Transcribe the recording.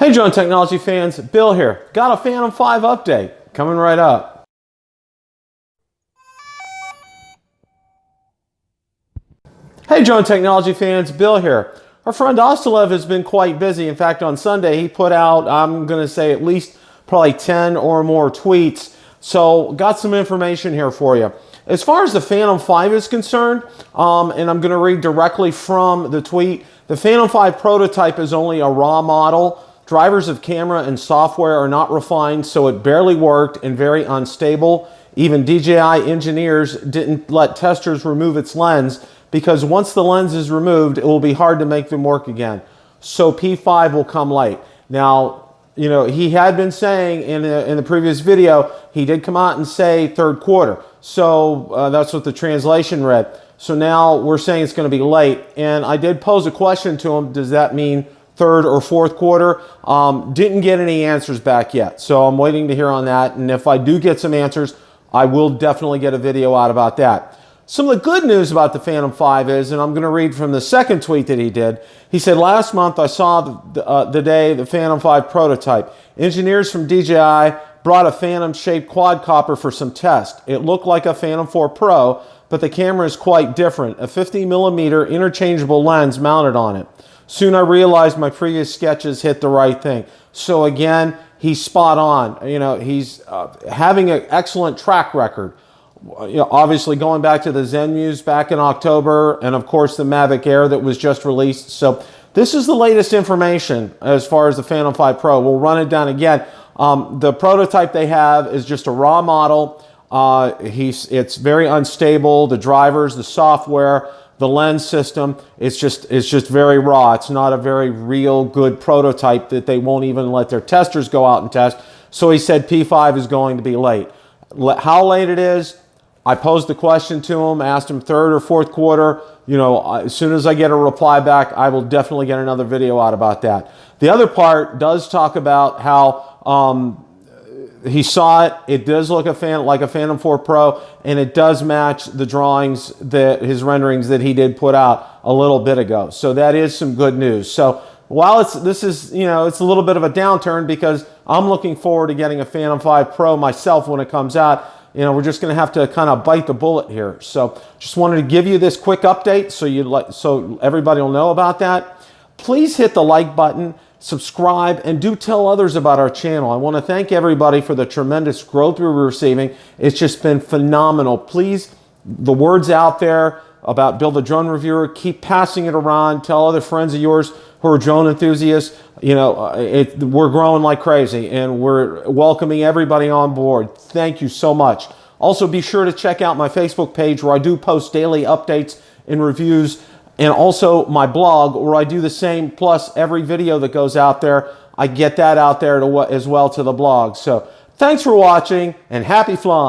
Hey drone technology fans, Bill here. Got a Phantom 5 update coming right up. Hey drone technology fans, Bill here. Our friend OsitaLV has been quite busy. In fact, on Sunday he put out, I'm going to say at least probably 10 or more tweets. So got some information here for you. As far as the Phantom 5 is concerned, and I'm going to read directly from the tweet, the Phantom 5 prototype is only a raw model. Drivers of camera and software are not refined, so it barely worked and very unstable. Even DJI engineers didn't let testers remove its lens because once the lens is removed, it will be hard to make them work again. So P5 will come late. Now, you know, he had been saying in the previous video, he did come out and say third quarter. So that's what the translation read. So now we're saying it's going to be late. And I did pose a question to him, does that mean third or fourth quarter? Didn't get any answers back yet. So I'm waiting to hear on that. And if I do get some answers, I will definitely get a video out about that. Some of the good news about the Phantom 5 is, and I'm going to read from the second tweet that he did. He said, last month I saw the day the Phantom 5 prototype. Engineers from DJI brought a Phantom-shaped quadcopter for some test. It looked like a Phantom 4 Pro, but the camera is quite different. A 50mm interchangeable lens mounted on it. Soon I realized my previous sketches hit the right thing. So again, he's spot on. You know, he's having an excellent track record. You know, obviously going back to the Zenmuse back in October, and of course the Mavic Air that was just released. So this is the latest information as far as the Phantom 5 Pro. We'll run it down again. The prototype they have is just a raw model. It's very unstable. The drivers, the software, the lens system, it's just very raw. It's not a very real good prototype that they won't even let their testers go out and test. So he said P5 is going to be late. How late it is, I posed the question to him, asked him third or fourth quarter. You know, as soon as I get a reply back, I will definitely get another video out about that. The other part does talk about how he saw it. It does look like a Phantom 4 Pro, and it does match the drawings, his renderings that he did put out a little bit ago. So that is some good news. So while this is, you know, it's a little bit of a downturn because I'm looking forward to getting a Phantom 5 Pro myself when it comes out. You know, we're just going to have to kind of bite the bullet here. So just wanted to give you this quick update so everybody will know about that. Please hit the like button, subscribe, and do tell others about our channel. I want to thank everybody for the tremendous growth we're receiving. It's just been phenomenal. Please, the word's out there about Bill the Drone Reviewer. Keep passing it around. Tell other friends of yours who are drone enthusiasts. You know, we're growing like crazy, and we're welcoming everybody on board. Thank you so much. Also, be sure to check out my Facebook page where I do post daily updates and reviews, and also my blog where I do the same, plus every video that goes out there, I get that out there as well to the blog. So thanks for watching, and happy flying.